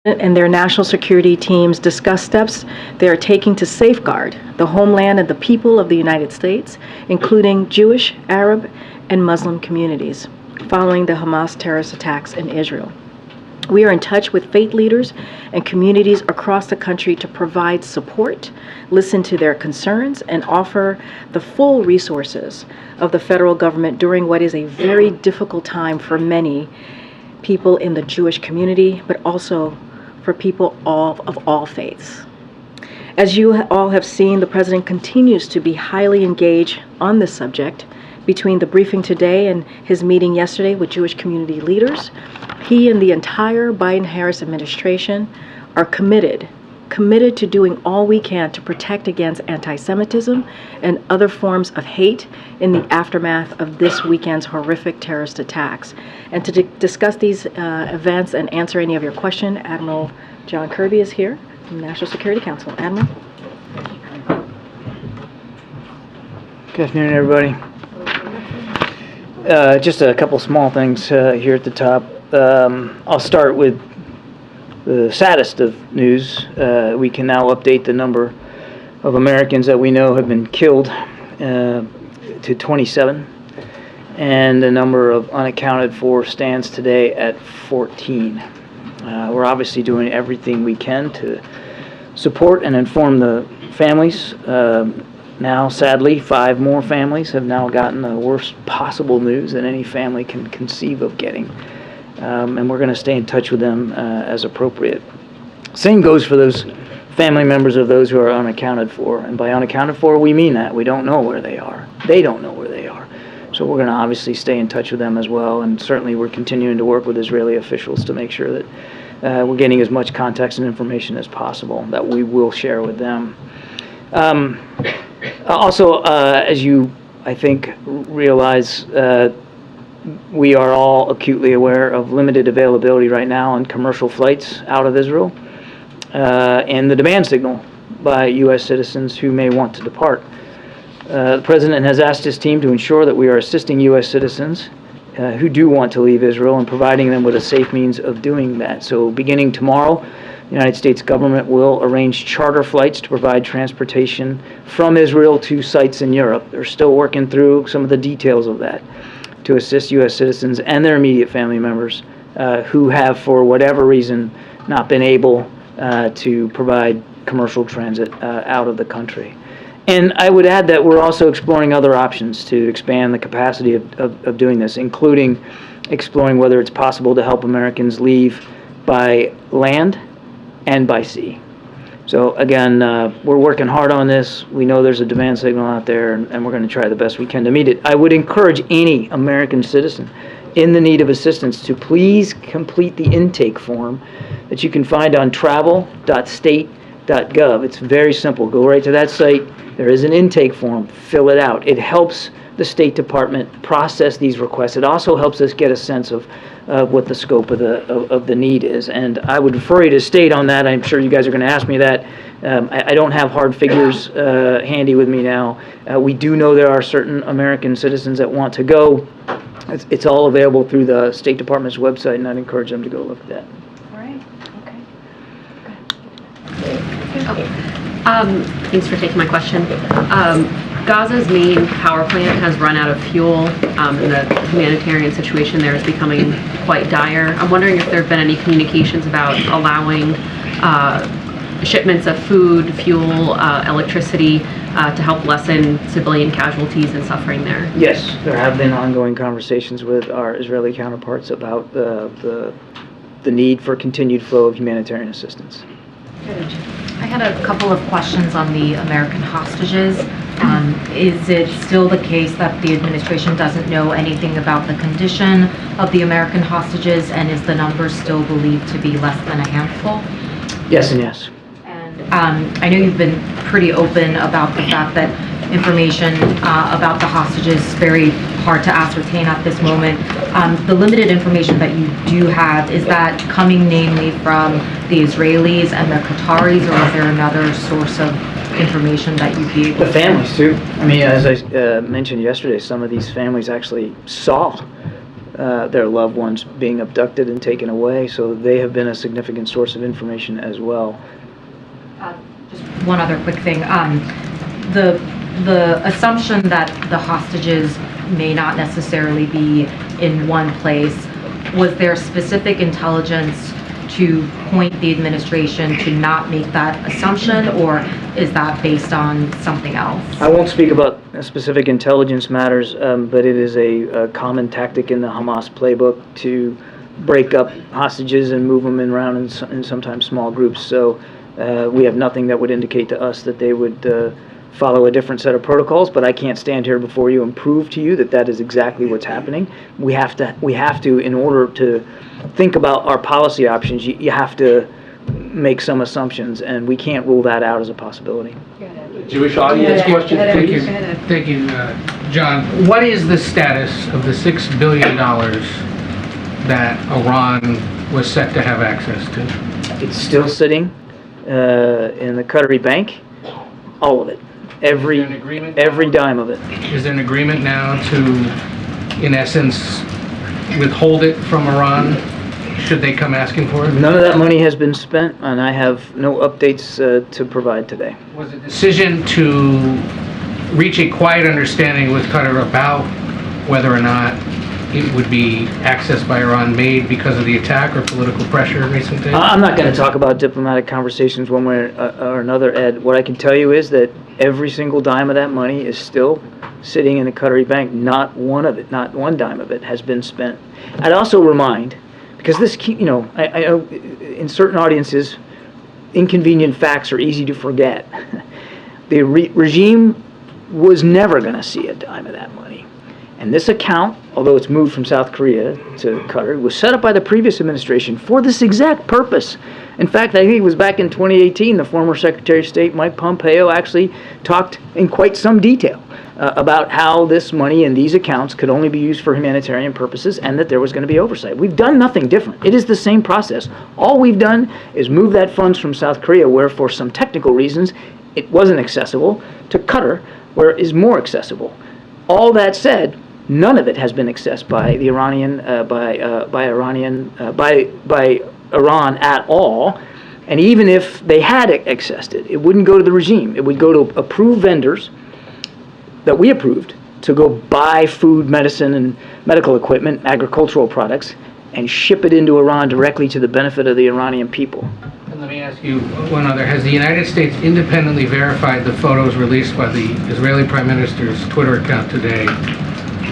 and their national security teams discuss steps they are taking to safeguard the homeland and the people of the United States, including Jewish, Arab, and Muslim communities, following the Hamas terrorist attacks in Israel. We are in touch with faith leaders and communities across the country to provide support, listen to their concerns, and offer the full resources of the federal government during what is a very difficult time for many people in the Jewish community, but also for people of all faiths. As you all have seen, the President continues to be highly engaged on this subject. Between the briefing today and his meeting yesterday with Jewish community leaders, he and the entire Biden-Harris administration are committed to doing all we can to protect against anti-Semitism and other forms of hate in the aftermath of this weekend's horrific terrorist attacks. And to discuss these events and answer any of your questions, Admiral John Kirby is here from the National Security Council. Admiral. Good afternoon, everybody. Just a couple small things here at the top. I'll start with the saddest of news. We can now update the number of Americans that we know have been killed to 27, and the number of unaccounted for stands today at 14. We're obviously doing everything we can to support and inform the families. Now, sadly, 5 more families have now gotten the worst possible news that any family can conceive of getting. And we're going to stay in touch with them as appropriate. Same goes for those family members of those who are unaccounted for. And by unaccounted for, we mean that. We don't know where they are. They don't know where they are. So we're going to obviously stay in touch with them as well. And certainly we're continuing to work with Israeli officials to make sure that we're getting as much context and information as possible that we will share with them. Also, as you, I think, realize, we are all acutely aware of limited availability right now on commercial flights out of Israel and the demand signal by U.S. citizens who may want to depart. The President has asked his team to ensure that we are assisting U.S. citizens who do want to leave Israel and providing them with a safe means of doing that. So beginning tomorrow, the United States government will arrange charter flights to provide transportation from Israel to sites in Europe. They're still working through some of the details of that to assist U.S. citizens and their immediate family members who have, for whatever reason, not been able to provide commercial transit out of the country. And I would add that we're also exploring other options to expand the capacity of doing this, including exploring whether it's possible to help Americans leave by land and by sea. So again, we're working hard on this. We know there's a demand signal out there, and we're going to try the best we can to meet it. I would encourage any American citizen in the need of assistance to please complete the intake form that you can find on travel.state.gov. It's very simple. Go right to that site. There is an intake form. Fill it out. It helps the State Department process these requests. It also helps us get a sense of what the scope of the need is. And I would refer you to state on that. I'm sure you guys are going to ask me that. I don't have hard figures handy with me now. We do know there are certain American citizens that want to go. It's all available through the State Department's website, and I'd encourage them to go look at that. All right. Okay. Thanks for taking my question. Gaza's main power plant has run out of fuel, and the humanitarian situation there is becoming quite dire. I'm wondering if there have been any communications about allowing shipments of food, fuel, electricity to help lessen civilian casualties and suffering there. Yes, there have been ongoing conversations with our Israeli counterparts about the need for continued flow of humanitarian assistance. I had a couple of questions on the American hostages. Is it still the case that the administration doesn't know anything about the condition of the American hostages, and is the number still believed to be less than a handful? Yes and yes. And I know you've been pretty open about the fact that information about the hostages is very hard to ascertain at this moment. The limited information that you do have, is that coming namely from the Israelis and the Qataris, or is there another source of information that you'd be able to... The families too. I mean, as I mentioned yesterday, some of these families actually saw their loved ones being abducted and taken away. So they have been a significant source of information as well. Just one other quick thing. The assumption that the hostages may not necessarily be in one place, was there specific intelligence to point the administration to not make that assumption, or is that based on something else? I won't speak about specific intelligence matters, but it is a common tactic in the Hamas playbook to break up hostages and move them around in sometimes small groups. So we have nothing that would indicate to us that they would follow a different set of protocols, but I can't stand here before you and prove to you that that is exactly what's happening. We have to, in order to think about our policy options, you have to make some assumptions, and we can't rule that out as a possibility. Jewish audience question? Thank you, John. What is the status of the $6 billion that Iran was set to have access to? It's still sitting in the Qatari bank, all of it. Every dime of it. Is there an agreement now to, in essence, withhold it from Iran should they come asking for it? None of that money has been spent, and I have no updates to provide today. Was a decision to reach a quiet understanding with Qatar about whether or not it would be accessed by Iran made because of the attack or political pressure in recent days? I'm not going to talk about diplomatic conversations one way or another, Ed. What I can tell you is that every single dime of that money is still sitting in the Qatari bank. Not one dime of it has been spent. I'd also remind, because this, I know in certain audiences, inconvenient facts are easy to forget. The regime was never going to see a dime of that money. And this account, although it's moved from South Korea to Qatar, was set up by the previous administration for this exact purpose. In fact, I think it was back in 2018, the former Secretary of State, Mike Pompeo, actually talked in quite some detail about how this money in these accounts could only be used for humanitarian purposes and that there was going to be oversight. We've done nothing different. It is the same process. All we've done is move that funds from South Korea, where for some technical reasons it wasn't accessible, to Qatar, where it is more accessible. All that said, none of it has been accessed by the by Iran at all. And even if they had accessed it, it wouldn't go to the regime. It would go to approved vendors that we approved to go buy food, medicine, and medical equipment, agricultural products, and ship it into Iran directly to the benefit of the Iranian people. And let me ask you one other. Has the United States independently verified the photos released by the Israeli Prime Minister's Twitter account today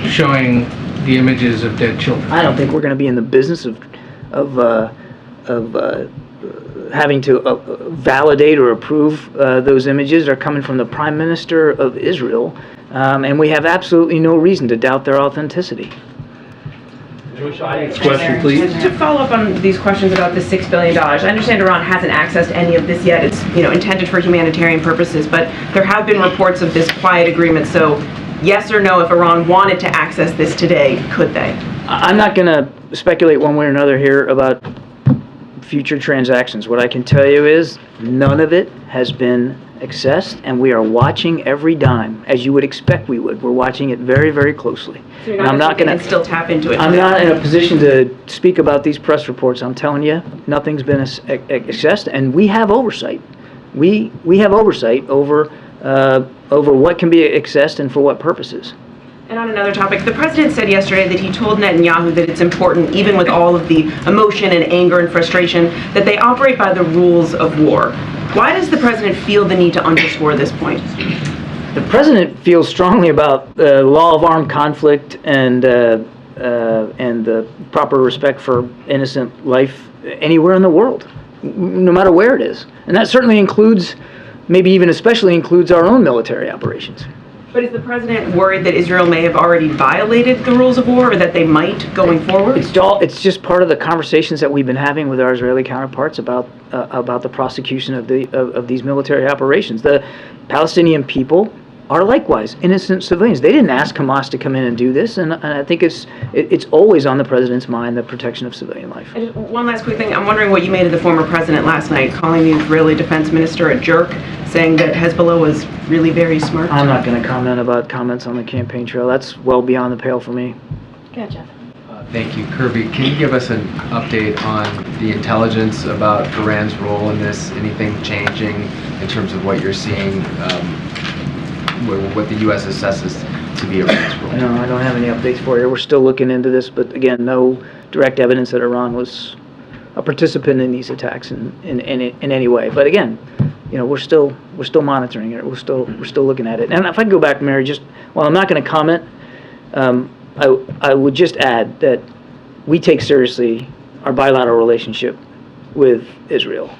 showing the images of dead children? I don't think we're going to be in the business of having to validate or approve those images. Are coming from the Prime Minister of Israel, and we have absolutely no reason to doubt their authenticity. Jewish audience question, please. To follow up on these questions about the $6 billion, I understand Iran hasn't accessed any of this yet. It's intended for humanitarian purposes, but there have been reports of this quiet agreement. So, yes or no, if Iran wanted to access this today, could they? I'm not going to speculate one way or another here about future transactions. What I can tell you is none of it has been accessed, and we are watching every dime, as you would expect we would. We're watching it very, very closely. So you're not going to still tap into it? I'm not in a position to speak about these press reports. I'm telling you, nothing's been accessed, and we have oversight. We have oversight over what can be accessed and for what purposes. And on another topic, the president said yesterday that he told Netanyahu that it's important, even with all of the emotion and anger and frustration, that they operate by the rules of war. Why does the president feel the need to underscore this point? The president feels strongly about the law of armed conflict and the proper respect for innocent life anywhere in the world, no matter where it is. And that certainly includes, maybe even especially includes our own military operations. But is the president worried that Israel may have already violated the rules of war, or that they might going forward? It's just part of the conversations that we've been having with our Israeli counterparts about the prosecution of these military operations. The Palestinian people are likewise innocent civilians. They didn't ask Hamas to come in and do this, and I think it's always on the president's mind, the protection of civilian life. And just one last quick thing. I'm wondering what you made of the former president last night, calling the Israeli defense minister a jerk, saying that Hezbollah was really very smart. I'm not going to comment about comments on the campaign trail. That's well beyond the pale for me. Yeah, Jeff. Thank you. Kirby, can you give us an update on the intelligence about Iran's role in this? Anything changing in terms of what you're seeing, what the U.S. assesses to be Iran's role? No, I don't have any updates for you. We're still looking into this, but again, no direct evidence that Iran was a participant in these attacks in any way. But again, we're still monitoring it. We're still looking at it. And if I can go back, Mary, just while I'm not going to comment, I would just add that we take seriously our bilateral relationship with Israel.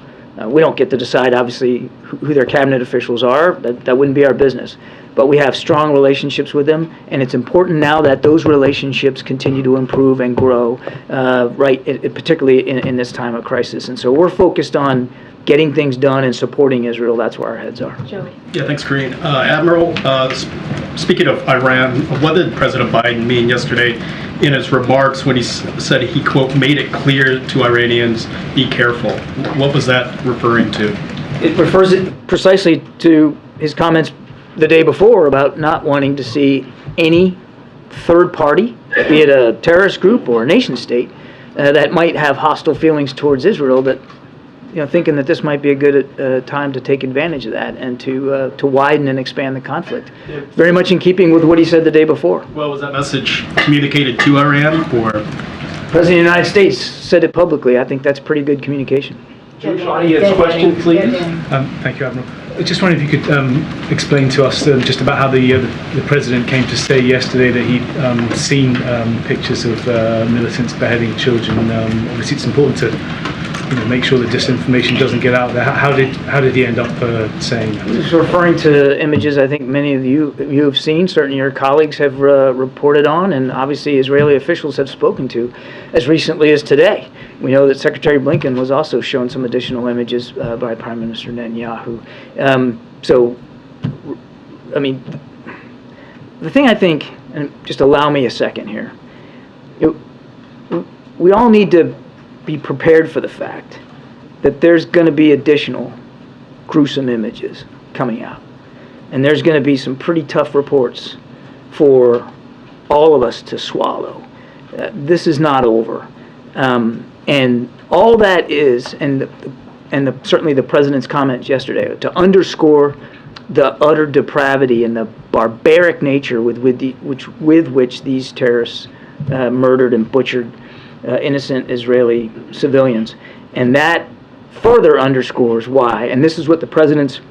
We don't get to decide, obviously, who their cabinet officials are. That wouldn't be our business. But we have strong relationships with them, and it's important now that those relationships continue to improve and grow, particularly in this time of crisis. And so we're focused on getting things done and supporting Israel. That's where our heads are. Joey. Yeah, thanks, Karine. Admiral, speaking of Iran, what did President Biden mean yesterday in his remarks when he said he, quote, made it clear to Iranians, be careful? What was that referring to? It refers it precisely to his comments the day before about not wanting to see any third party, be it a terrorist group or a nation state, that might have hostile feelings towards Israel, that thinking that this might be a good time to take advantage of that and to widen and expand the conflict. Very much in keeping with what he said the day before. Well, was that message communicated to Iran, or? President of the United States said it publicly. I think that's pretty good communication. Jewish audience question, please. Thank you, Admiral. I just wondered if you could explain to us just about how the President came to say yesterday that he'd seen pictures of militants beheading children. Obviously, it's important to make sure that disinformation doesn't get out there. How did he end up saying that? He's referring to images I think many of you have seen, certainly your colleagues have reported on, and obviously Israeli officials have spoken to as recently as today. We know that Secretary Blinken was also shown some additional images by Prime Minister Netanyahu. The thing I think, and just allow me a second here, we all need to be prepared for the fact that there's going to be additional gruesome images coming out. And there's going to be some pretty tough reports for all of us to swallow. This is not over. And all that is, certainly the President's comments yesterday, to underscore the utter depravity and the barbaric nature with which these terrorists murdered and butchered innocent Israeli civilians. And that further underscores why, and this is what the President's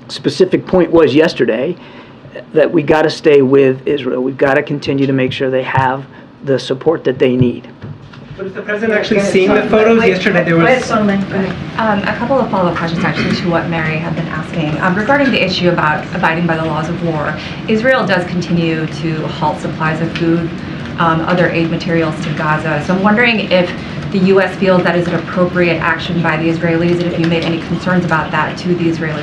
specific point was yesterday, that we got to stay with Israel. We've got to continue to make sure they have the support that they need. But has the President actually seen the photos? Yesterday there was... A couple of follow-up questions actually to what Mary had been asking. Regarding the issue about abiding by the laws of war, Israel does continue to halt supplies of food, other aid materials to Gaza. So I'm wondering if the U.S. feels that is an appropriate action by the Israelis, and if you made any concerns about that to the Israeli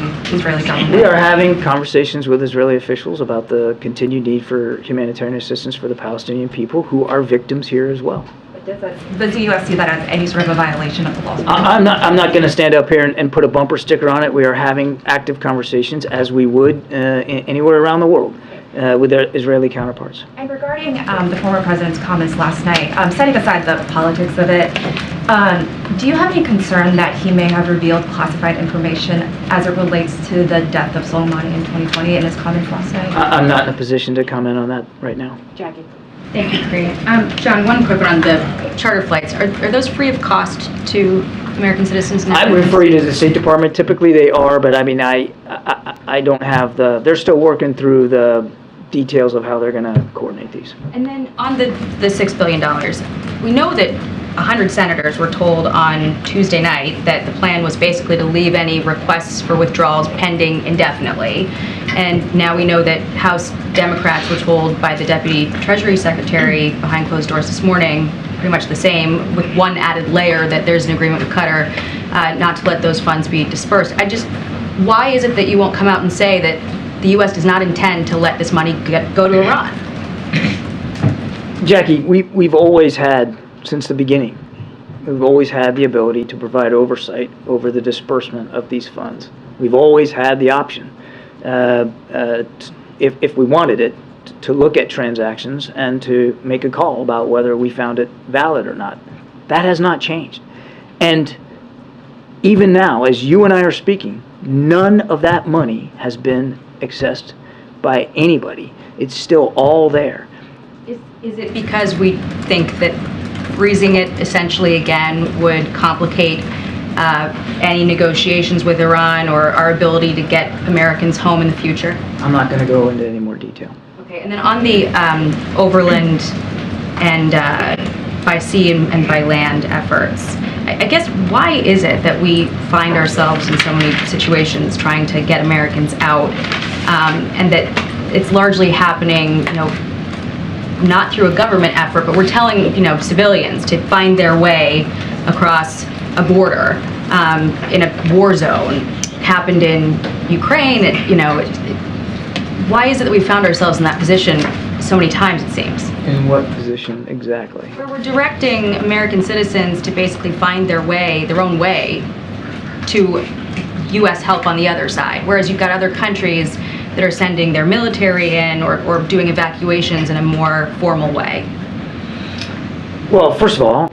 government. We are having conversations with Israeli officials about the continued need for humanitarian assistance for the Palestinian people who are victims here as well. Does the U.S. see that as any sort of a violation of the laws? I'm not going to stand up here and put a bumper sticker on it. We are having active conversations, as we would anywhere around the world, with their Israeli counterparts. And regarding the former president's comments last night, setting aside the politics of it, do you have any concern that he may have revealed classified information as it relates to the death of Soleimani in 2020 in his comments last night? I'm not in a position to comment on that right now. Jackie. Thank you, Karine. John, one quick one on the charter flights. Are those free of cost to American citizens now? I refer you to the State Department. Typically they are, but I mean, I don't have they're still working through the details of how they're going to coordinate these. And then on the $6 billion, we know that 100 senators were told on Tuesday night that the plan was basically to leave any requests for withdrawals pending indefinitely. And now we know that House Democrats were told by the Deputy Treasury Secretary behind closed doors this morning pretty much the same, with one added layer that there's an agreement with Qatar not to let those funds be dispersed. Why is it that you won't come out and say that the U.S. does not intend to let this money go to Iran? Jackie, we've always had, since the beginning, we've always had the ability to provide oversight over the disbursement of these funds. We've always had the option, if we wanted it, to look at transactions and to make a call about whether we found it valid or not. That has not changed. And even now, as you and I are speaking, none of that money has been accessed by anybody. It's still all there. Is it because we think that freezing it essentially again would complicate any negotiations with Iran or our ability to get Americans home in the future? I'm not going to go into any more detail. Okay, and then on the overland and by sea and by land efforts, I guess why is it that we find ourselves in so many situations trying to get Americans out, and that it's largely happening, not through a government effort, but we're telling, civilians to find their way across a border in a war zone. Happened in Ukraine. Why is it that we found ourselves in that position so many times, it seems? In what position exactly? Where we're directing American citizens to basically find their own way to U.S. help on the other side, whereas you've got other countries that are sending their military in or doing evacuations in a more formal way. Well, first of all,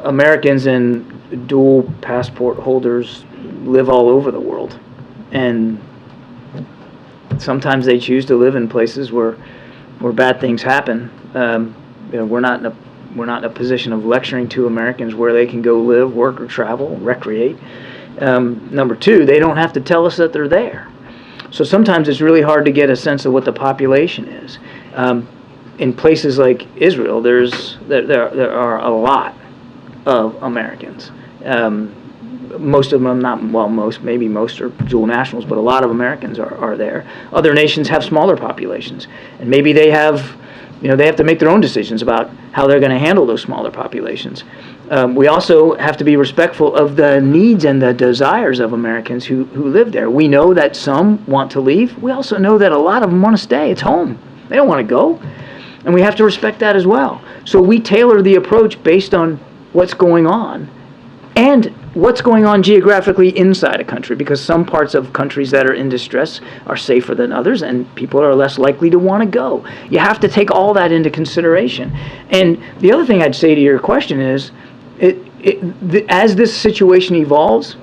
Americans and dual passport holders live all over the world, and sometimes they choose to live in places where bad things happen. We're not in a position of lecturing to Americans where they can go live, work, or travel, recreate. Number two, they don't have to tell us that they're there. So sometimes it's really hard to get a sense of what the population is. In places like Israel, there are a lot of Americans. Most of them, maybe most are dual nationals, but a lot of Americans are there. Other nations have smaller populations, and maybe they have to make their own decisions about how they're going to handle those smaller populations. We also have to be respectful of the needs and the desires of Americans who live there. We know that some want to leave. We also know that a lot of them want to stay. It's home. They don't want to go. And we have to respect that as well. So we tailor the approach based on what's going on and what's going on geographically inside a country, because some parts of countries that are in distress are safer than others, and people are less likely to want to go. You have to take all that into consideration. And the other thing I'd say to your question is, as this situation evolves,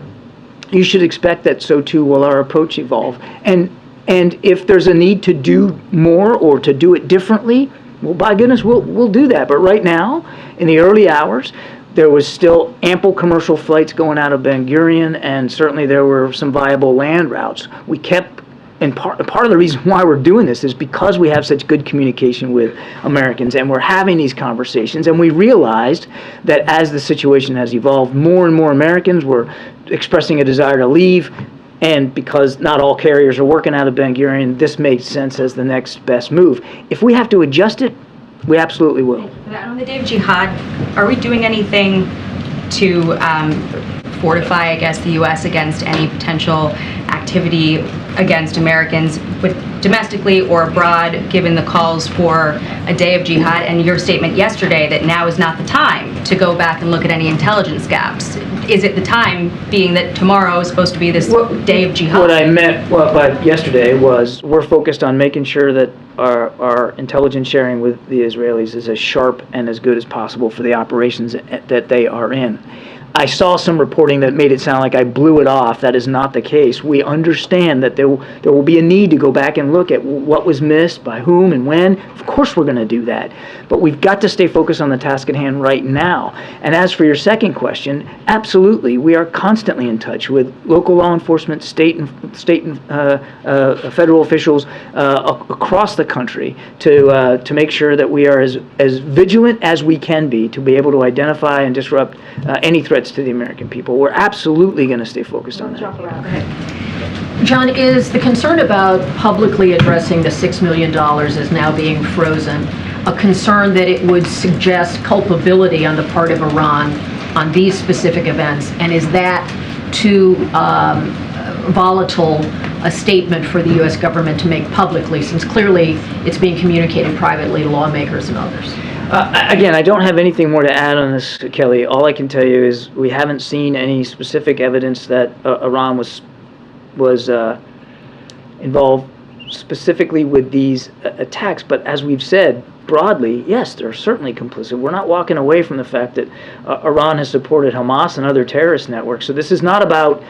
you should expect that so too will our approach evolve. And if there's a need to do more or to do it differently, well, by goodness, we'll do that. But right now, in the early hours, there was still ample commercial flights going out of Ben Gurion, and certainly there were some viable land routes. We kept, and part of the reason why we're doing this is because we have such good communication with Americans, and we're having these conversations, and we realized that as the situation has evolved, more and more Americans were expressing a desire to leave, and because not all carriers are working out of Ben Gurion, this made sense as the next best move. If we have to adjust it, we absolutely will. On the day of jihad, are we doing anything to fortify, I guess, the U.S. against any potential activity against Americans domestically or abroad, given the calls for a day of jihad and your statement yesterday that now is not the time to go back and look at any intelligence gaps? Is it the time, being that tomorrow is supposed to be this day of jihad? What I meant by yesterday was we're focused on making sure that our intelligence sharing with the Israelis is as sharp and as good as possible for the operations that they are in. I saw some reporting that made it sound like I blew it off. That is not the case. We understand that there will be a need to go back and look at what was missed, by whom, and when. Of course we're going to do that. But we've got to stay focused on the task at hand right now. And as for your second question, absolutely, we are constantly in touch with local law enforcement, state and federal officials across the country to make sure that we are as vigilant as we can be to be able to identify and disrupt any threats to the American people. We're absolutely going to stay focused on that. John, is the concern about publicly addressing the $6 million as now being frozen a concern that it would suggest culpability on the part of Iran on these specific events? And is that too volatile a statement for the U.S. government to make publicly, since clearly it's being communicated privately to lawmakers and others? Again, I don't have anything more to add on this, Kelly. All I can tell you is we haven't seen any specific evidence that Iran was involved specifically with these attacks, but as we've said, broadly, yes, they're certainly complicit. We're not walking away from the fact that Iran has supported Hamas and other terrorist networks. So this is not about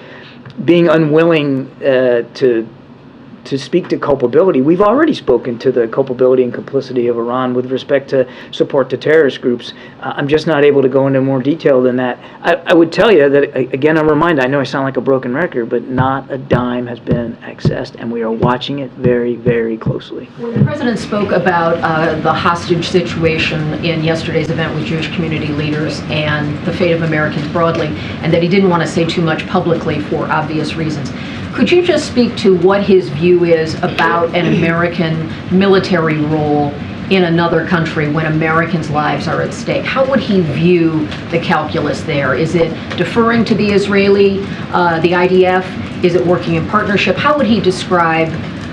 being unwilling to speak to culpability. We've already spoken to the culpability and complicity of Iran with respect to support to terrorist groups. I'm just not able to go into more detail than that. I would tell you that, again, I'm reminded, I know I sound like a broken record, but not a dime has been accessed, and we are watching it very, very closely. When the president spoke about the hostage situation in yesterday's event with Jewish community leaders and the fate of Americans broadly, and that he didn't want to say too much publicly for obvious reasons, could you just speak to what his view is about an American military role in another country when Americans' lives are at stake? How would he view the calculus there? Is it deferring to the Israeli, the IDF? Is it working in partnership? How would he describe,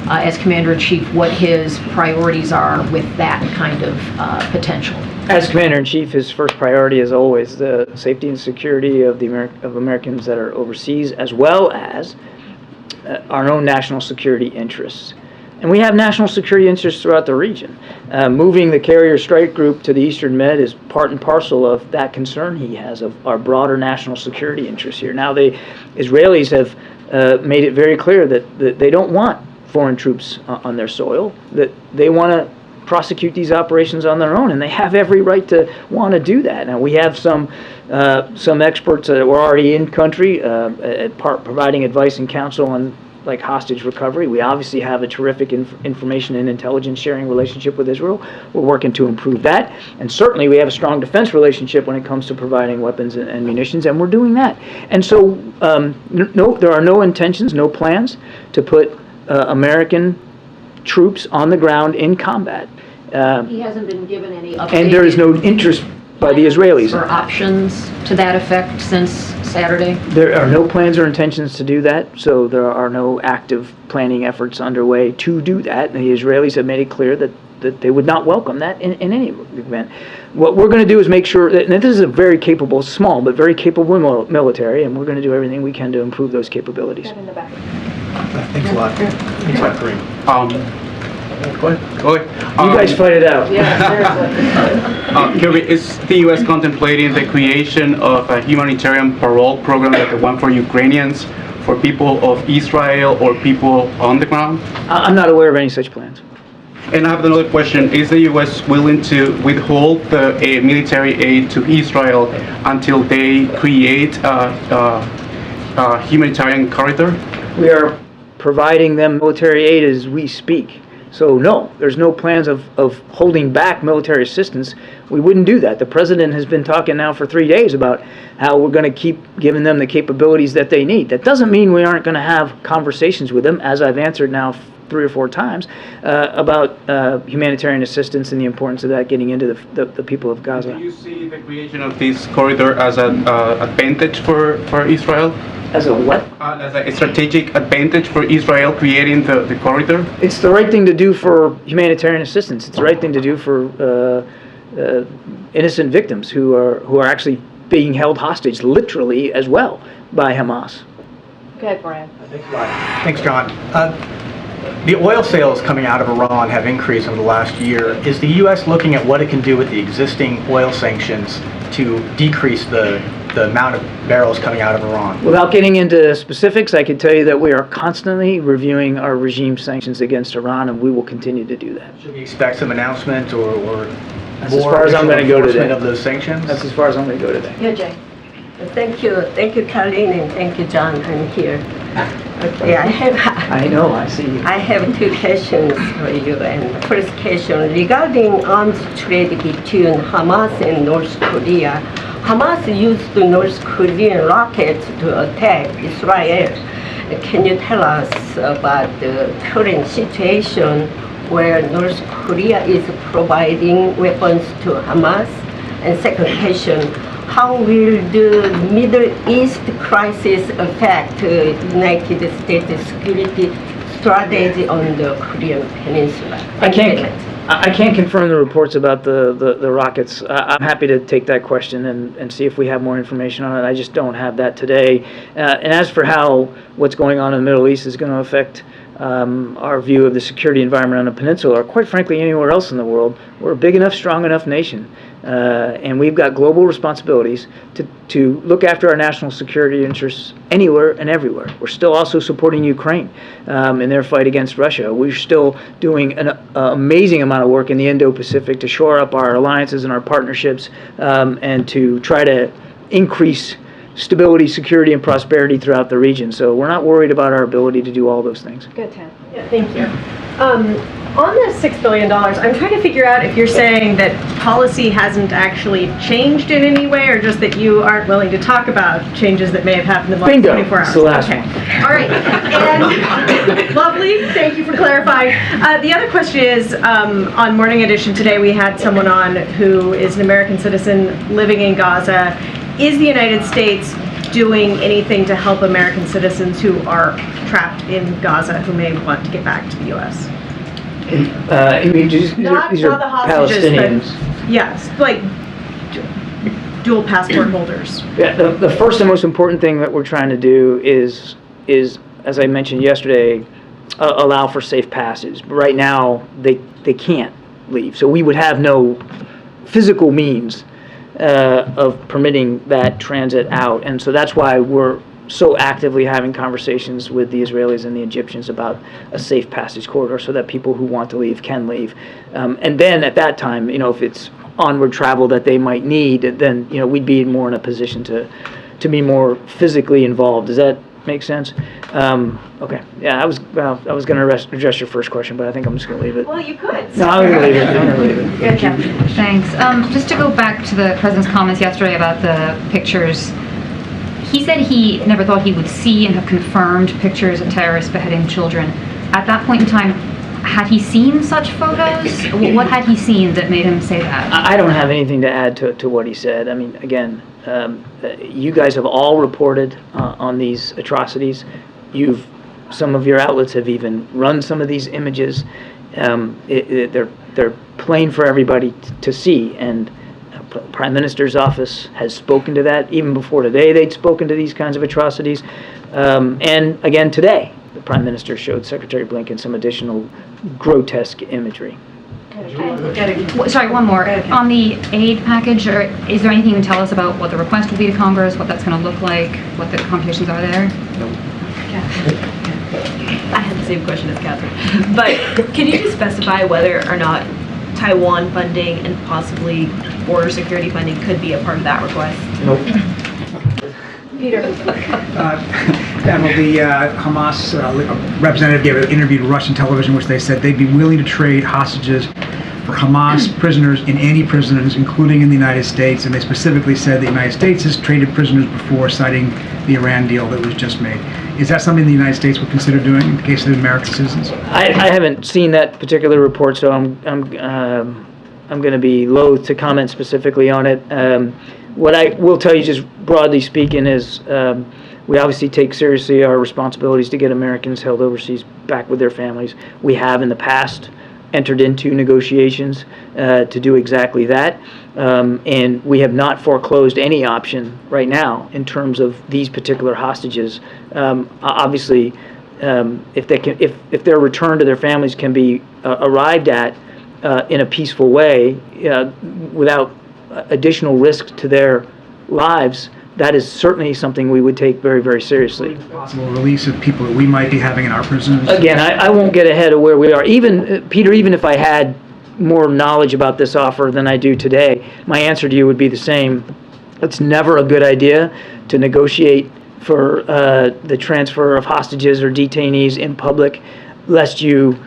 as Commander-in-Chief, what his priorities are with that kind of potential? As Commander-in-Chief, his first priority is always the safety and security of of Americans that are overseas, as well as our own national security interests. And we have national security interests throughout the region. Moving the carrier strike group to the Eastern Med is part and parcel of that concern he has of our broader national security interests here. Now, the Israelis have made it very clear that they don't want foreign troops on their soil, that they want to prosecute these operations on their own, and they have every right to want to do that. Now, we have some experts that were already in country providing advice and counsel on like hostage recovery. We obviously have a terrific information and intelligence sharing relationship with Israel. We're working to improve that, and certainly we have a strong defense relationship when it comes to providing weapons and munitions, and we're doing that. And so no, there are no intentions, no plans to put American troops on the ground in combat. He hasn't been given any updated And there is no interest by the Israelis. or options to that effect since Saturday? There are no plans or intentions to do that, so there are no active planning efforts underway to do that. And the Israelis have made it clear that they would not welcome that in any event. What we're going to do is make sure that, and this is a very capable, small, but very capable military, and we're going to do everything we can to improve those capabilities. Thanks a lot. Thanks a lot, Karine. Go ahead. You guys fight it out. Kirby, is the U.S. contemplating the creation of a humanitarian parole program like the one for Ukrainians, for people of Israel or people on the ground? I'm not aware of any such plans. And I have another question. Is the U.S. willing to withhold the military aid to Israel until they create a humanitarian corridor? We are providing them military aid as we speak. So no, there's no plans of holding back military assistance. We wouldn't do that. The president has been talking now for 3 days about how we're going to keep giving them the capabilities that they need. That doesn't mean we aren't going to have conversations with them, as I've answered now 3 or 4 times, about humanitarian assistance and the importance of that getting into the people of Gaza. Do you see the creation of this corridor as an advantage for Israel? As a what? As a strategic advantage for Israel creating the corridor? It's the right thing to do for humanitarian assistance. It's the right thing to do for innocent victims who are actually being held hostage, literally as well, by Hamas. Go ahead, Brian. Thanks, John. The oil sales coming out of Iran have increased over the last year. Is the U.S. looking at what it can do with the existing oil sanctions to decrease the amount of barrels coming out of Iran? Without getting into specifics, I can tell you that we are constantly reviewing our regime sanctions against Iran, and we will continue to do that. Should we expect some announcement or That's as far as I'm going to go today. Of those sanctions? That's as far as I'm going to go today. Yeah, Jay. Thank you, Karine, and thank you, John. I'm here. Okay, I know, I see you. I have 2 questions for you. And first question regarding arms trade between Hamas and North Korea. Hamas used the North Korean rockets to attack Israel. Can you tell us about the current situation where North Korea is providing weapons to Hamas? And second question, how will the Middle East crisis affect United States security strategy on the Korean Peninsula? I can't confirm the reports about the rockets. I'm happy to take that question and see if we have more information on it. I just don't have that today. And as for how what's going on in the Middle East is going to affect our view of the security environment on the peninsula, or quite frankly anywhere else in the world, we're a big enough, strong enough nation. And we've got global responsibilities to look after our national security interests anywhere and everywhere. We're still also supporting Ukraine in their fight against Russia. We're still doing an amazing amount of work in the Indo-Pacific to shore up our alliances and our partnerships and to try to increase stability, security, and prosperity throughout the region. So we're not worried about our ability to do all those things. Good, Ted. Yeah, thank you. On the $6 billion, I'm trying to figure out if you're saying that policy hasn't actually changed in any way, or just that you aren't willing to talk about changes that may have happened in the last 24 hours. It's the last one. All right. And lovely. Thank you for clarifying. The other question is, on Morning Edition today, we had someone on who is an American citizen living in Gaza. Is the United States doing anything to help American citizens who are trapped in Gaza who may want to get back to the U.S.? These are the hostages, Palestinians. but yes, like dual passport holders. Yeah, the first and most important thing that we're trying to do is as I mentioned yesterday, allow for safe passage. Right now, they can't leave, so we would have no physical means of permitting that transit out, and so that's why we're so actively having conversations with the Israelis and the Egyptians about a safe passage corridor so that people who want to leave can leave. And then at that time, if it's onward travel that they might need, then, we'd be more in a position to be more physically involved. Does that make sense? Okay. Yeah, I was going to address your first question, but I think I'm just going to leave it. Well, you could. No, I'm going to leave it. I'm going to leave it. Good, Captain. Thanks. Just to go back to the president's comments yesterday about the pictures, he said he never thought he would see and have confirmed pictures of terrorists beheading children. At that point in time, had he seen such photos? What had he seen that made him say that? I don't have anything to add to what he said. I mean, again, you guys have all reported on these atrocities. Some of your outlets have even run some of these images. They're plain for everybody to see, and Prime Minister's office has spoken to that. Even before today, they'd spoken to these kinds of atrocities. And again, today, the Prime Minister showed Secretary Blinken some additional grotesque imagery. Sorry, one more. On the aid package, is there anything you can tell us about what the request will be to Congress, what that's going to look like, what the complications are there? I had the same question as Catherine. But can you just specify whether or not Taiwan funding and possibly border security funding could be a part of that request? Nope. Peter. Admiral, the Hamas representative gave an interview to Russian television, which they said they'd be willing to trade hostages for Hamas prisoners in any prisons, including in the United States. And they specifically said the United States has traded prisoners before, citing the Iran deal that was just made. Is that something the United States would consider doing in the case of the American citizens? I haven't seen that particular report, so I'm going to be loath to comment specifically on it. What I will tell you, just broadly speaking, is we obviously take seriously our responsibilities to get Americans held overseas back with their families. We have in the past entered into negotiations to do exactly that, and we have not foreclosed any option right now in terms of these particular hostages. Obviously, if their return to their families can be arrived at in a peaceful way without additional risk to their lives, that is certainly something we would take very, very seriously. Possible release of people that we might be having in our prisons? Again, I won't get ahead of where we are. Even, Peter, even if I had more knowledge about this offer than I do today, my answer to you would be the same. It's never a good idea to negotiate for the transfer of hostages or detainees in public, lest you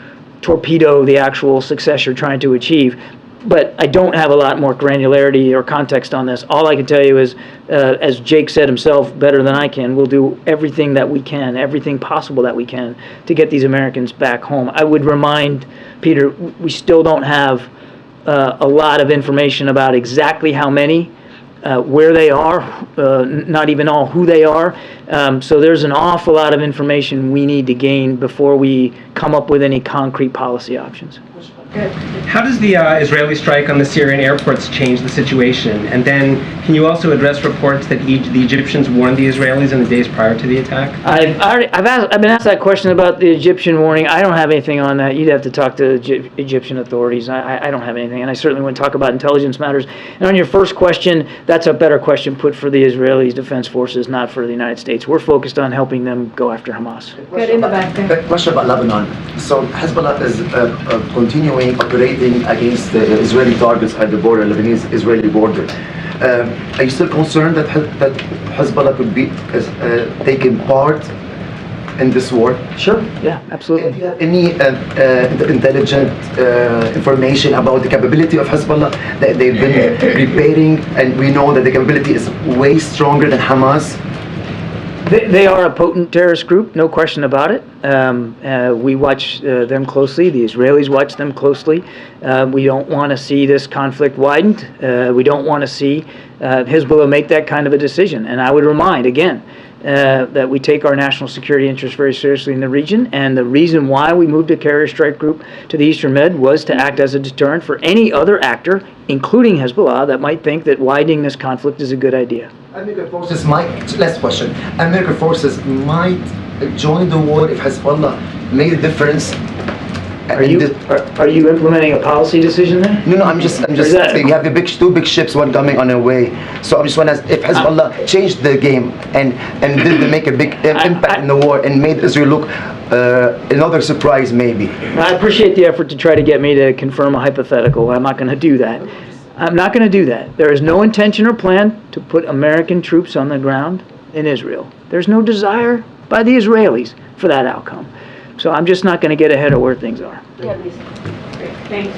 torpedo the actual success you're trying to achieve. But I don't have a lot more granularity or context on this. All I can tell you is, as Jake said himself better than I can, we'll do everything that we can, everything possible that we can to get these Americans back home. I would remind Peter, we still don't have a lot of information about exactly how many, where they are, not even all who they are. So there's an awful lot of information we need to gain before we come up with any concrete policy options. How does the Israeli strike on the Syrian airports change the situation? And then, can you also address reports that the Egyptians warned the Israelis in the days prior to the attack? I've been asked that question about the Egyptian warning. I don't have anything on that. You'd have to talk to Egyptian authorities. I don't have anything, and I certainly wouldn't talk about intelligence matters. And on your first question, that's a better question put for the Israelis' defense forces, not for the United States. We're focused on helping them go after Hamas. Good, in the back there. A question about Lebanon. So Hezbollah is continuing operating against the Israeli targets at the border, Lebanese-Israeli border. Are you still concerned that Hezbollah could be taking part in this war? Sure. Yeah, absolutely. Do you have any intelligent information about the capability of Hezbollah that they've been preparing, and we know that the capability is way stronger than Hamas? They are a potent terrorist group, no question about it. We watch them closely. The Israelis watch them closely. We don't want to see this conflict widened. We don't want to see Hezbollah make that kind of a decision. And I would remind, again, that we take our national security interests very seriously in the region. And the reason why we moved a carrier strike group to the Eastern Med was to act as a deterrent for any other actor, including Hezbollah, that might think that widening this conflict is a good idea. American forces might, last question, American forces might join the war if Hezbollah made a difference. Are you implementing a policy decision there? No, I'm just saying, we have two big ships, one coming on their way. So I'm just wondering if Hezbollah changed the game and did they make a big impact in the war and made Israel look another surprise maybe. I appreciate the effort to try to get me to confirm a hypothetical. I'm not going to do that. I'm not going to do that. There is no intention or plan to put American troops on the ground in Israel. There's no desire by the Israelis for that outcome. So I'm just not going to get ahead of where things are. Yeah, Lisa. Great.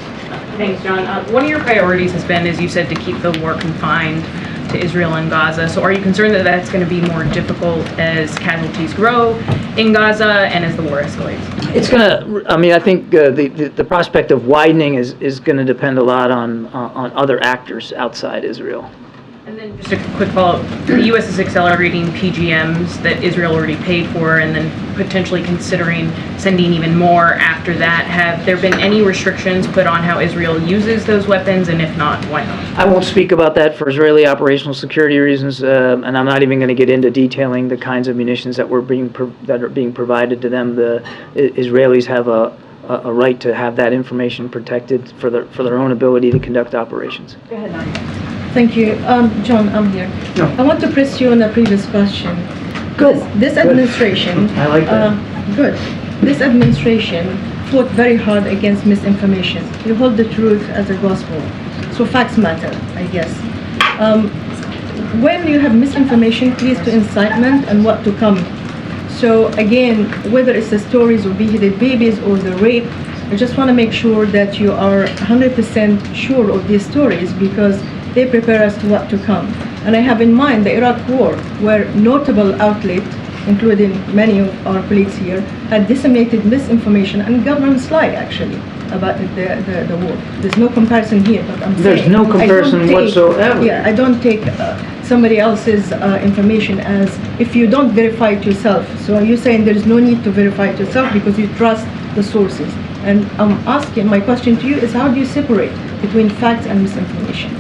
Thanks, John. One of your priorities has been, as you said, to keep the war confined to Israel and Gaza. So are you concerned that that's going to be more difficult as casualties grow in Gaza and as the war escalates? It's going to, I mean, I think the prospect of widening is going to depend a lot on other actors outside Israel. And then just a quick follow-up. The U.S. is accelerating PGMs that Israel already paid for and then potentially considering sending even more after that. Have there been any restrictions put on how Israel uses those weapons, and if not, why not? I won't speak about that for Israeli operational security reasons, and I'm not even going to get into detailing the kinds of munitions that are being provided to them. The Israelis have a right to have that information protected for their own ability to conduct operations. Go ahead, Nadia. Thank you. John, I'm here. No. I want to press you on the previous question. Good. This administration... I like that. Good. This administration fought very hard against misinformation. You hold the truth as a gospel. So facts matter, I guess. When you have misinformation, it leads to incitement and what to come. So again, whether it's the stories of beheaded babies or the rape, I just want to make sure that you are 100% sure of these stories because they prepare us to what to come. And I have in mind the Iraq War, where notable outlets, including many of our colleagues here, had disseminated misinformation and governments lie actually about the war. There's no comparison here, but I'm saying... There's no comparison whatsoever. Yeah, I don't take somebody else's information as if you don't verify it yourself. So are you saying there's no need to verify it yourself because you trust the sources? And I'm asking, my question to you is how do you separate between facts and misinformation?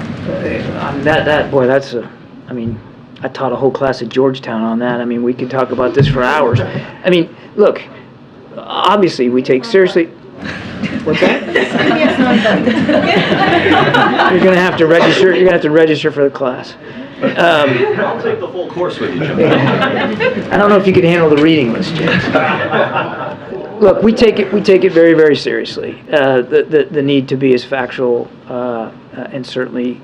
I mean, I taught a whole class at Georgetown on that. I mean, we could talk about this for hours. I mean, look, obviously we take seriously... What's that? You're going to have to register. You're going to have to register for the class. I'll take the full course with you, Jim. I don't know if you could handle the reading list, James. Look, we take it very, very seriously. The need to be as factual and certainly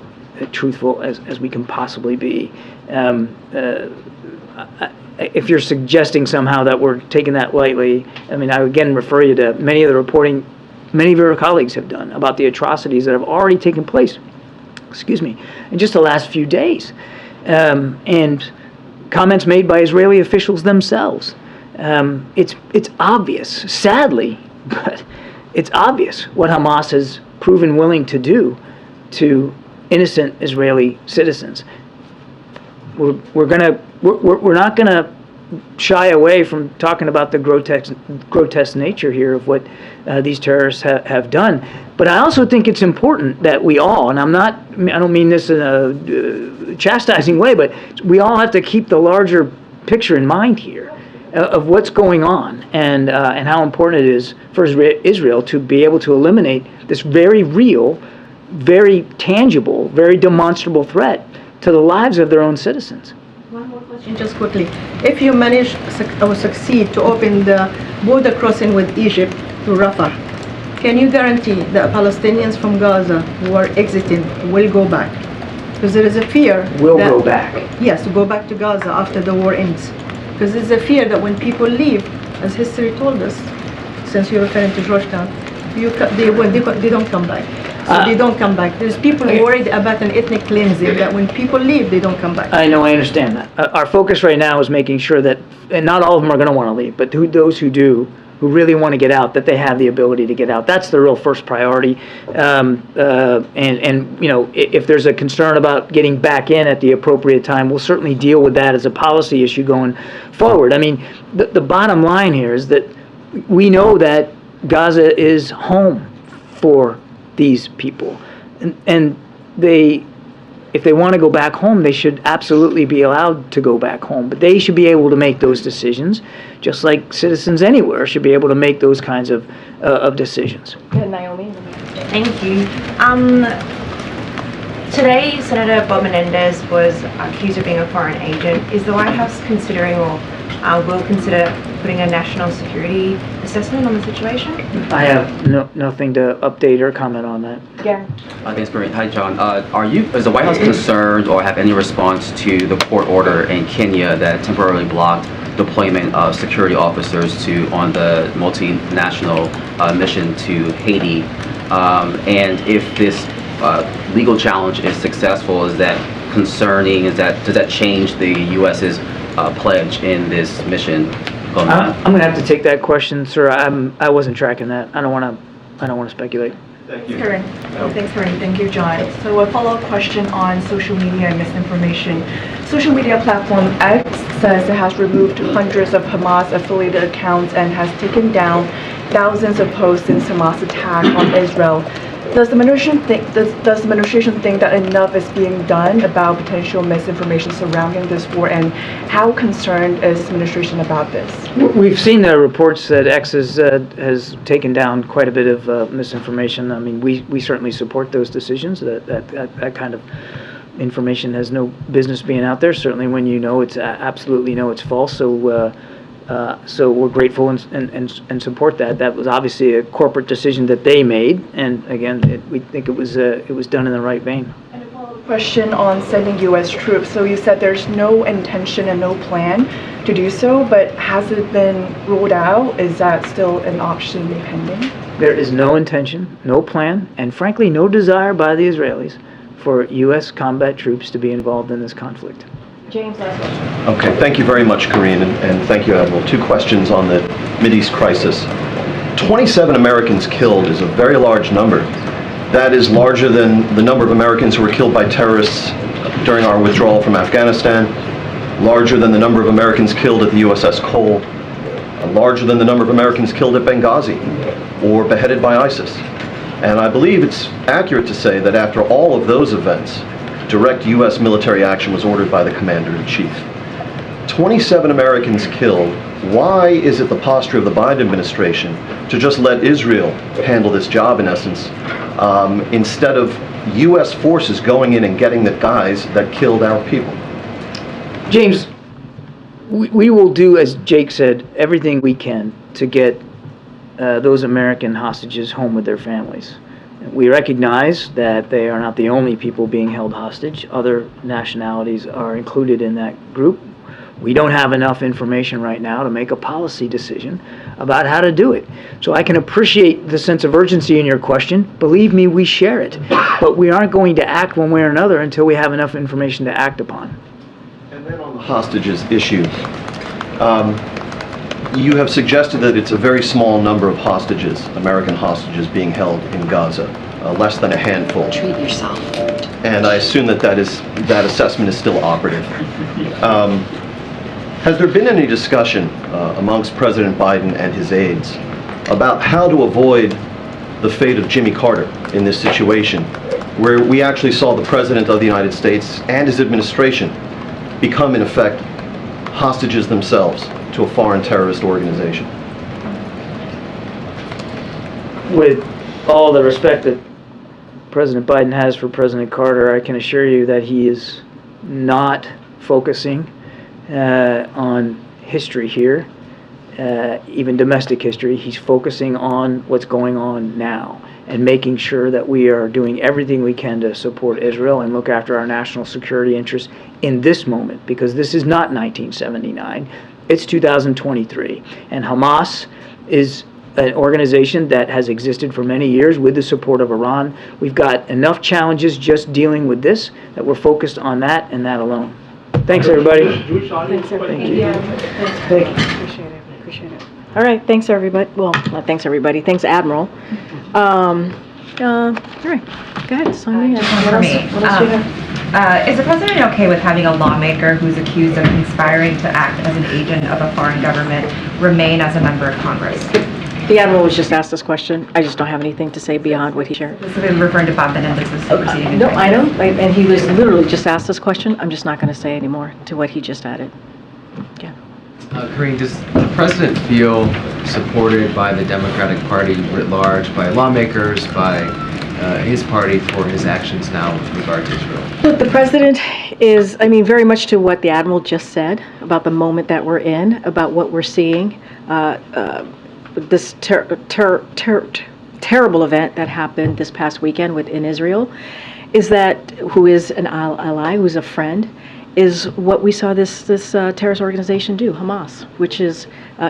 truthful as we can possibly be. If you're suggesting somehow that we're taking that lightly, I mean, I again refer you to many of the reporting many of your colleagues have done about the atrocities that have already taken place, in just the last few days. And comments made by Israeli officials themselves. It's obvious, sadly, but it's obvious what Hamas has proven willing to do to innocent Israeli citizens. We're not gonna shy away from talking about the grotesque nature here of what these terrorists have done. But I also think it's important that we all, and I don't mean this in a chastising way, but we all have to keep the larger picture in mind here of what's going on and how important it is for Israel to be able to eliminate this very real, very tangible, very demonstrable threat to the lives of their own citizens. One more question, just quickly. If you manage or succeed to open the border crossing with Egypt to Rafah, can you guarantee that Palestinians from Gaza who are exiting will go back? Because there is a fear. Will go back? Yes, to go back to Gaza after the war ends. Because there's a fear that when people leave, as history told us, since you're referring to Georgetown, they don't come back. So they don't come back. There's people worried about an ethnic cleansing, that when people leave, they don't come back. I know, I understand that. Our focus right now is making sure that, and not all of them are going to want to leave, but those who do, who really want to get out, that they have the ability to get out. That's the real first priority. And you know, if there's a concern about getting back in at the appropriate time, we'll certainly deal with that as a policy issue going forward. I mean, the bottom line here is that we know that Gaza is home for these people, and if they want to go back home, they should absolutely be allowed to go back home, but they should be able to make those decisions, just like citizens anywhere should be able to make those kinds of decisions. Naomi. Thank you. Today, Senator Bob Menendez was accused of being a foreign agent. Is the White House considering or will consider putting a national security assessment on the situation? I have nothing to update or comment on that. Yeah. Thanks, Karine. Hi, John. Is the White House concerned or have any response to the court order in Kenya that temporarily blocked deployment of security officers on the multinational mission to Haiti? And if this legal challenge is successful, is that concerning? Does that change the U.S.'s pledge in this mission? I'm going to have to take that question, sir. I wasn't tracking that. I don't want to speculate. Thank you. Karine. Thanks, Karine. Thank you, John. So a follow-up question on social media and misinformation. Social media platform X says it has removed hundreds of Hamas-affiliated accounts and has taken down thousands of posts since Hamas attack on Israel. Does the administration think that enough is being done about potential misinformation surrounding this war, and how concerned is the administration about this? We've seen the reports that X has taken down quite a bit of misinformation. I mean, we certainly support those decisions. That kind of information has no business being out there. Certainly, when you know it's absolutely know it's false. So we're grateful and support that. That was obviously a corporate decision that they made, and again, we think it was done in the right vein. And a follow-up question on sending U.S. troops. So you said there's no intention and no plan to do so, but has it been ruled out? Is that still an option pending? There is no intention, no plan, and frankly, no desire by the Israelis for U.S. combat troops to be involved in this conflict. James, last question. Okay, thank you very much, Karine, and thank you, Admiral. 2 questions on the Mideast crisis. 27 Americans killed is a very large number. That is larger than the number of Americans who were killed by terrorists during our withdrawal from Afghanistan, larger than the number of Americans killed at the USS Cole, larger than the number of Americans killed at Benghazi or beheaded by ISIS. And I believe it's accurate to say that after all of those events, direct U.S. military action was ordered by the Commander-in-Chief. 27 Americans killed. Why is it the posture of the Biden administration to just let Israel handle this job, in essence, instead of U.S. forces going in and getting the guys that killed our people? James, we will do, as Jake said, everything we can to get those American hostages home with their families. We recognize that they are not the only people being held hostage. Other nationalities are included in that group. We don't have enough information right now to make a policy decision about how to do it. So I can appreciate the sense of urgency in your question. Believe me, we share it. But we aren't going to act one way or another until we have enough information to act upon. And then on the hostages issue, you have suggested that it's a very small number of hostages, American hostages, being held in Gaza, less than a handful. Treat yourself. And I assume that assessment is still operative. Has there been any discussion amongst President Biden and his aides about how to avoid the fate of Jimmy Carter in this situation, where we actually saw the President of the United States and his administration become, in effect, hostages themselves to a foreign terrorist organization? With all the respect that President Biden has for President Carter, I can assure you that he is not focusing on history here, even domestic history. He's focusing on what's going on now and making sure that we are doing everything we can to support Israel and look after our national security interests in this moment, because this is not 1979, it's 2023. And Hamas is an organization that has existed for many years with the support of Iran. We've got enough challenges just dealing with this that we're focused on that and that alone. Thanks, everybody. Thank you. Thank you. Appreciate it. All right. Thanks, everybody. Well, not thanks, everybody. Thanks, Admiral. All right. Go ahead, Sonia. What else do you have? Is the president okay with having a lawmaker who's accused of conspiring to act as an agent of a foreign government remain as a member of Congress? The Admiral was just asked this question. I just don't have anything to say beyond what he shared. This is referring to Bob Menendez's proceeding. No, I know. And he was literally just asked this question. I'm just not going to say any more to what he just added. Yeah. Karine, does the president feel supported by the Democratic Party writ large, by lawmakers, by his party for his actions now with regard to Israel? Look, the president is, very much to what the Admiral just said about the moment that we're in, about what we're seeing. This terrible event that happened this past weekend in Israel, is that who is an ally, who's a friend, is what we saw this terrorist organization do, Hamas, which is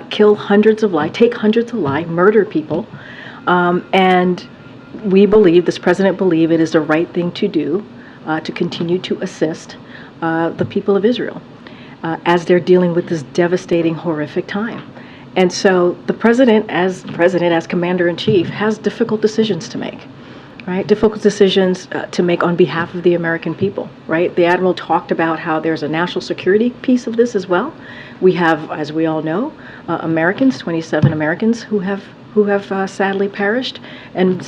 kill hundreds of lives, take hundreds of lives, murder people, and we believe, this president believe, it is the right thing to do to continue to assist the people of Israel as they're dealing with this devastating, horrific time. And so the president, as commander-in-chief, has difficult decisions to make, right? Difficult decisions to make on behalf of the American people, right? The Admiral talked about how there's a national security piece of this as well. We have, as we all know, Americans, 27 Americans who have sadly perished, and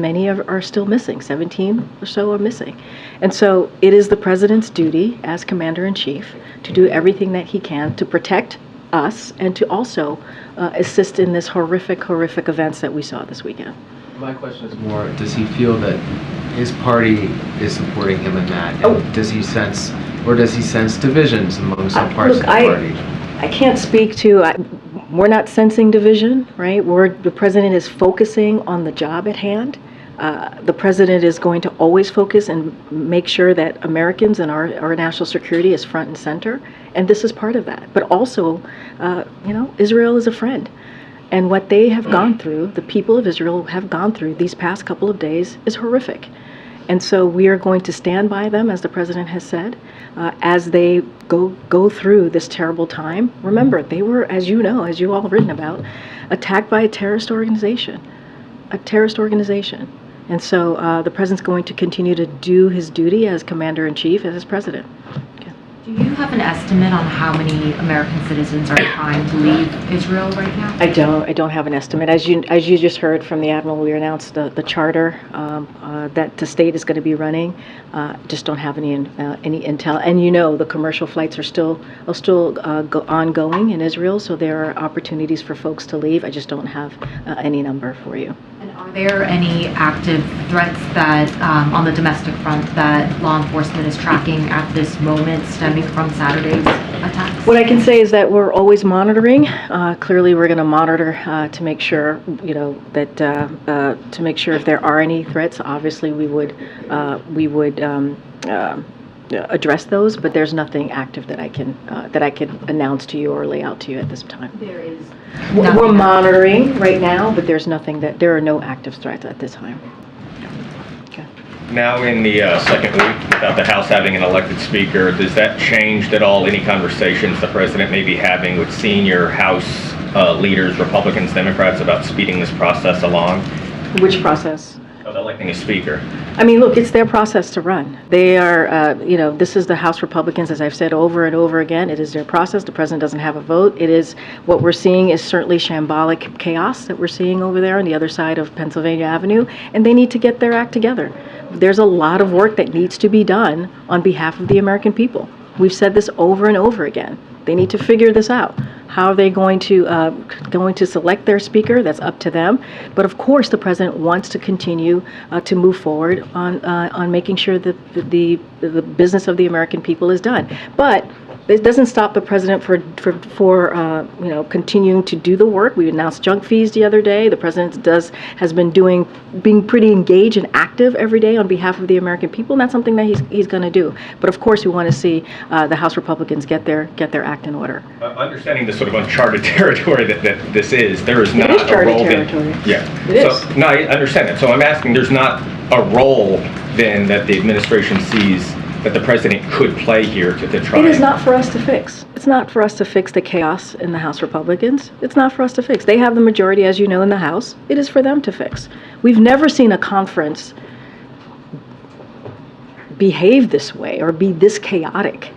many are still missing. 17 or so are missing. And so it is the president's duty as commander-in-chief to do everything that he can to protect us and to also assist in this horrific events that we saw this weekend. My question is more, does he feel that his party is supporting him in that? And does he sense divisions among some parts of the party? I can't speak to, we're not sensing division, right? The president is focusing on the job at hand. The president is going to always focus and make sure that Americans and our national security is front and center, and this is part of that. But also, Israel is a friend, and what they have gone through, the people of Israel have gone through these past couple of days, is horrific. And so we are going to stand by them, as the president has said, as they go through this terrible time. Remember, they were, as you know, as you all have written about, attacked by a terrorist organization. And so the president's going to continue to do his duty as commander-in-chief, as his president. Do you have an estimate on how many American citizens are trying to leave Israel right now? I don't have an estimate. As you just heard from the Admiral, we announced the charter that the state is going to be running. Just don't have any intel. And the commercial flights are still ongoing in Israel, so there are opportunities for folks to leave. I just don't have any number for you. And are there any active threats that on the domestic front that law enforcement is tracking at this moment stemming from Saturday's attacks? What I can say is that we're always monitoring. Clearly, we're going to monitor to make sure, that to make sure if there are any threats. Obviously, we would address those, but there's nothing active that I can announce to you or lay out to you at this time. There is. We're monitoring right now, but there are no active threats at this time. Now in the second week without the House having an elected speaker, does that change at all any conversations the president may be having with senior House leaders, Republicans, Democrats, about speeding this process along? Which process? Of electing a speaker. I mean, look, it's their process to run. They are, this is the House Republicans, as I've said over and over again. It is their process. The president doesn't have a vote. It is, what we're seeing is certainly shambolic chaos that we're seeing over there on the other side of Pennsylvania Avenue, and they need to get their act together. There's a lot of work that needs to be done on behalf of the American people. We've said this over and over again. They need to figure this out. How are they going to select their speaker? That's up to them. But of course, the president wants to continue to move forward on making sure that the business of the American people is done. But it doesn't stop the president for continuing to do the work. We announced junk fees the other day. The president has been being pretty engaged and active every day on behalf of the American people, and that's something that he's going to do. But of course, we want to see the House Republicans get their act in order. Understanding the sort of uncharted territory that this is, there is not It is a charted role. territory. Yeah. It is. So, no, I understand that. So I'm asking, there's not a role then that the administration sees that the president could play here to try. It is not for us to fix. It's not for us to fix the chaos in the House Republicans. It's not for us to fix. They have the majority, as you know, in the House. It is for them to fix. We've never seen a conference behave this way or be this chaotic.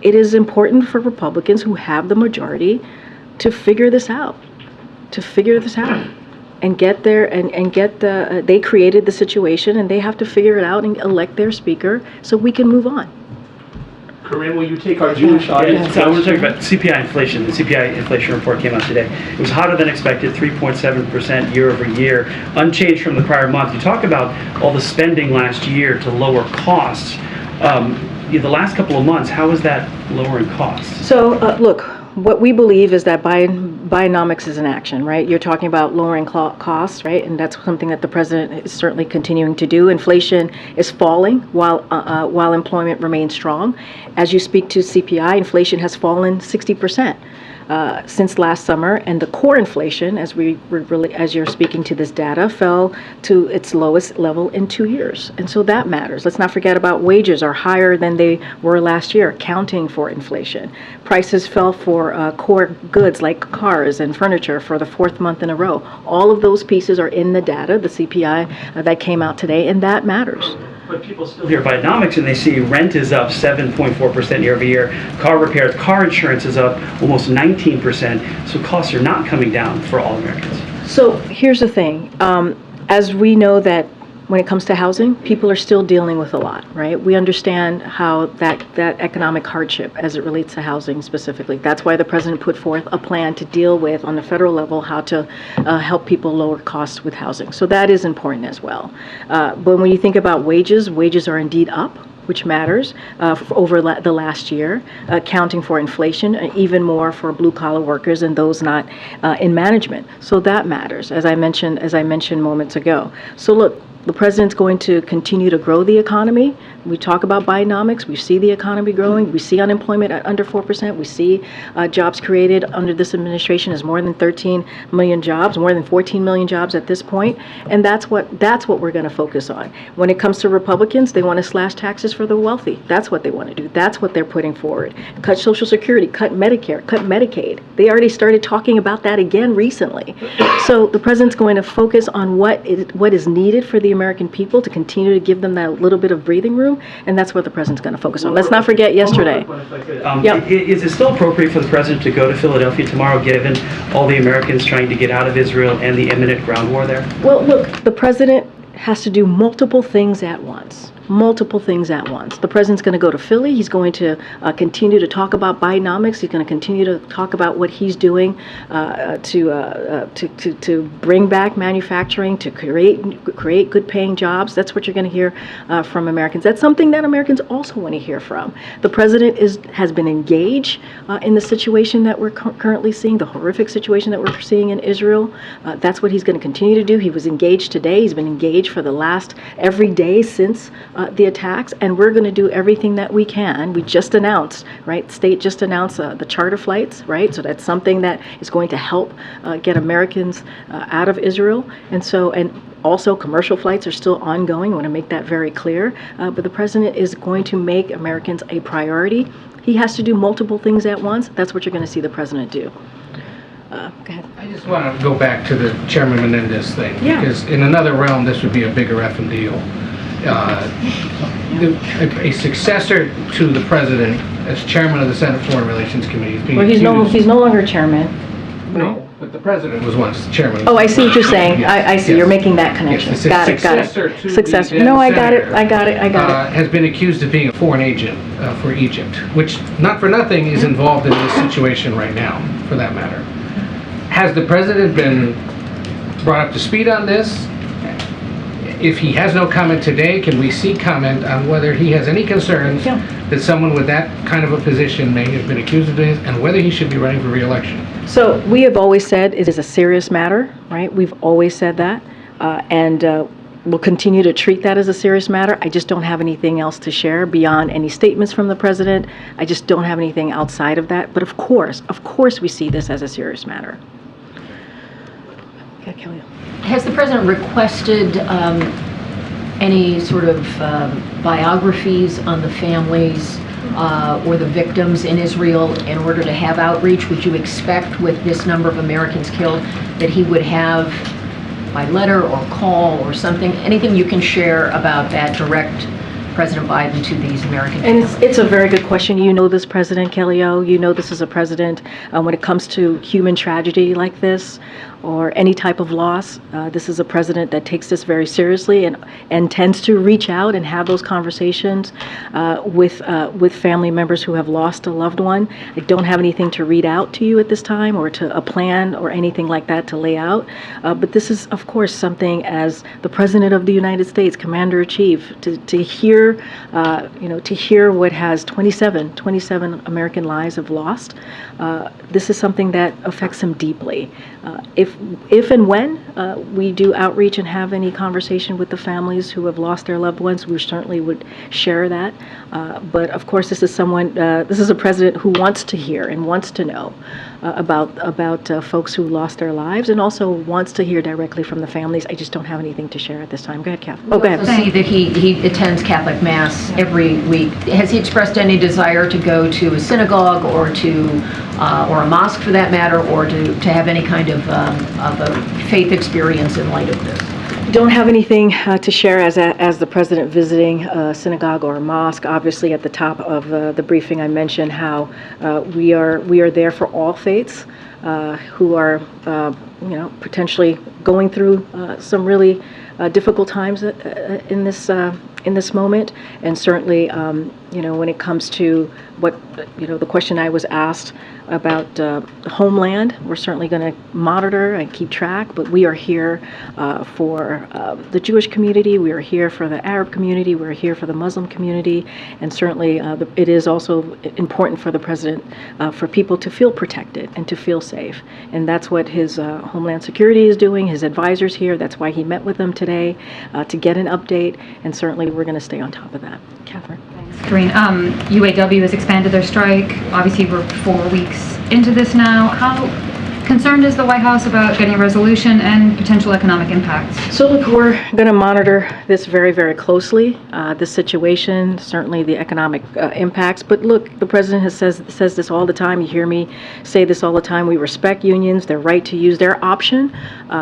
It is important for Republicans who have the majority to figure this out. And get there and get they created the situation and they have to figure it out and elect their speaker so we can move on. Karine, will you take our Jewish audience? So we're talking about CPI inflation. The CPI inflation report came out today. It was hotter than expected, 3.7% year over year, unchanged from the prior month. You talk about all the spending last year to lower costs. The last couple of months, how is that lowering costs? So, look, what we believe is that Bidenomics is an action, right? You're talking about lowering costs, right? And that's something that the president is certainly continuing to do. Inflation is falling while employment remains strong. As you speak to CPI, inflation has fallen 60%. Since last summer, and the core inflation, as you're speaking to this data, fell to its lowest level in 2 years, and so that matters. Let's not forget about wages are higher than they were last year, accounting for inflation. Prices fell for core goods like cars and furniture for the fourth month in a row. All of those pieces are in the data, the CPI that came out today, and that matters. But people still hear Bidenomics and they see rent is up 7.4% year over year. Car repairs, car insurance is up almost 19%. So costs are not coming down for all Americans. So here's the thing. As we know that when it comes to housing, people are still dealing with a lot, right? We understand how that economic hardship as it relates to housing specifically. That's why the president put forth a plan to deal with, on the federal level, how to help people lower costs with housing. So that is important as well. But when you think about wages are indeed up, which matters over the last year, accounting for inflation, even more for blue-collar workers and those not in management. So that matters, as I mentioned moments ago. So look, the president's going to continue to grow the economy. We talk about Bidenomics. We see the economy growing. We see unemployment at under 4%. We see jobs created under this administration as more than 13 million jobs, more than 14 million jobs at this point. And that's what we're going to focus on. When it comes to Republicans, they want to slash taxes for the wealthy. That's what they want to do. That's what they're putting forward. Cut Social Security, cut Medicare, cut Medicaid. They already started talking about that again recently. So the president's going to focus on what is needed for the American people to continue to give them that little bit of breathing room, and that's what the president's going to focus on. Let's not forget yesterday. Is it still appropriate for the president to go to Philadelphia tomorrow, given all the Americans trying to get out of Israel and the imminent ground war there? Well, look, the president has to do multiple things at once. The president's going to go to Philly. He's going to continue to talk about Bidenomics. He's going to continue to talk about what he's doing to bring back manufacturing, to create good-paying jobs. That's what you're going to hear from Americans. That's something that Americans also want to hear from. The president has been engaged in the situation that we're currently seeing, the horrific situation that we're seeing in Israel. That's what he's going to continue to do. He was engaged today. He's been engaged for the last every day since the attacks, and we're going to do everything that we can. We just announced, right? State just announced the charter flights, right? So that's something that is going to help get Americans out of Israel. And also commercial flights are still ongoing. I want to make that very clear. But the president is going to make Americans a priority. He has to do multiple things at once. That's what you're going to see the president do. Go ahead. I just want to go back to the Chairman Menendez thing, Yeah. because in another realm, this would be a bigger effing deal. A successor to the president as chairman of the Senate Foreign Relations Committee is being Well, accused. he's no longer chairman. No, but the president was once chairman. Oh, I see what you're saying. Yes, I see. yes. You're making that connection. Yes, the Got it. successor to the Successor. then No, I got it. senator, I got it. has been accused of being a foreign agent for Egypt, which, not for nothing, is involved in this situation right now, for that matter. Has the president been brought up to speed on this? If he has no comment today, can we seek comment on whether he has any concerns that someone with that kind of a position may have been accused of this, and whether he should be running for re-election? So we have always said it is a serious matter, right? We've always said that, and we'll continue to treat that as a serious matter. I just don't have anything else to share beyond any statements from the president. I just don't have anything outside of that. But of course, we see this as a serious matter. Okay, Kelly. Has the president requested any sort of biographies on the families or the victims in Israel in order to have outreach? Would you expect with this number of Americans killed that he would have by letter or call or something, anything you can share about that direct President Biden to these American families? And it's a very good question. You know this president, Kelly O. You know this is a president when it comes to human tragedy like this or any type of loss. This is a president that takes this very seriously and tends to reach out and have those conversations with family members who have lost a loved one. I don't have anything to read out to you at this time or to a plan or anything like that to lay out. But this is, of course, something as the President of the United States, Commander-in-Chief, to hear, to hear what has 27 American lives have lost. This is something that affects him deeply. If and when we do outreach and have any conversation with the families who have lost their loved ones, we certainly would share that. But of course, this is a president who wants to hear and wants to know about folks who lost their lives, and also wants to hear directly from the families. I just don't have anything to share at this time. Go ahead, Kath. Oh, go ahead. I see that he attends Catholic Mass every week. Has he expressed any desire to go to a synagogue or or a mosque for that matter, or to have any kind of a faith experience in light of this? Don't have anything to share as the president visiting a synagogue or a mosque. Obviously, at the top of the briefing, I mentioned how we are there for all faiths who are potentially going through some really difficult times in this moment, and certainly when it comes to what the question I was asked about the homeland, we're certainly going to monitor and keep track, but we are here for the Jewish community, we are here for the Arab community, we're here for the Muslim community, and certainly it is also important for the president for people to feel protected and to feel safe, and that's what his Homeland Security is doing, his advisors here. That's why he met with them today to get an update, and certainly we're going to stay on top of that. Catherine. Karine, UAW has expanded their strike. Obviously, we're 4 weeks into this now. How concerned is the White House about getting a resolution and potential economic impacts? So look, we're going to monitor this very, very closely, this situation, certainly the economic impacts. But look, the president says this all the time. You hear me say this all the time. We respect unions, their right to use their option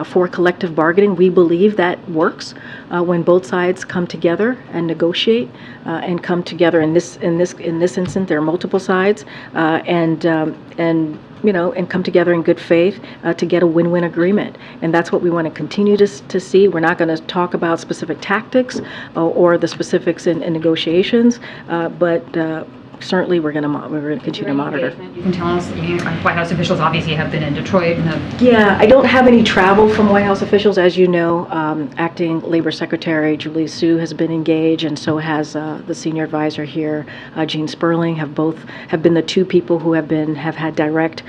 for collective bargaining. We believe that works when both sides come together and negotiate and come together. In this instance, there are multiple sides and come together in good faith to get a win-win agreement. And that's what we want to continue to see. We're not going to talk about specific tactics or the specifics in negotiations, but certainly we're going to continue to monitor. You can tell us, White House officials obviously have been in Detroit and have... Yeah, I don't have any travel from White House officials. As you know, Acting Labor Secretary Julie Su has been engaged, and so has the senior advisor here, Gene Sperling, have been the two people who have had direct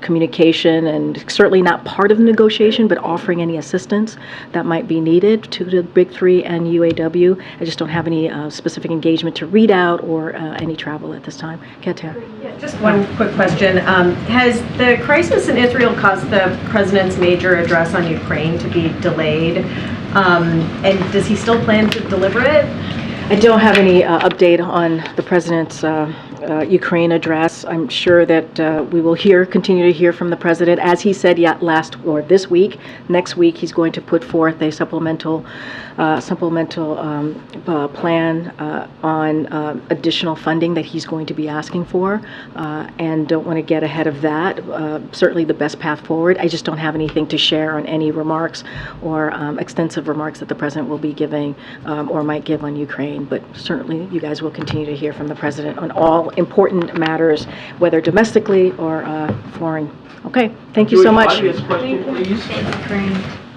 communication, and certainly not part of the negotiation, but offering any assistance that might be needed to the Big Three and UAW. I just don't have any specific engagement to read out or any travel at this time. Ketia. Yeah, just one quick question. Has the crisis in Israel caused the president's major address on Ukraine to be delayed? And does he still plan to deliver it? I don't have any update on the President's Ukraine address. I'm sure that we will continue to hear from the President. As he said this week, next week, he's going to put forth a supplemental plan on additional funding that he's going to be asking for, and don't want to get ahead of that. Certainly the best path forward. I just don't have anything to share on any remarks or extensive remarks that the President will be giving or might give on Ukraine, but certainly you guys will continue to hear from the President on all important matters, whether domestically or foreign. Okay, thank you so much. Audience question, please. Thank you, Karine.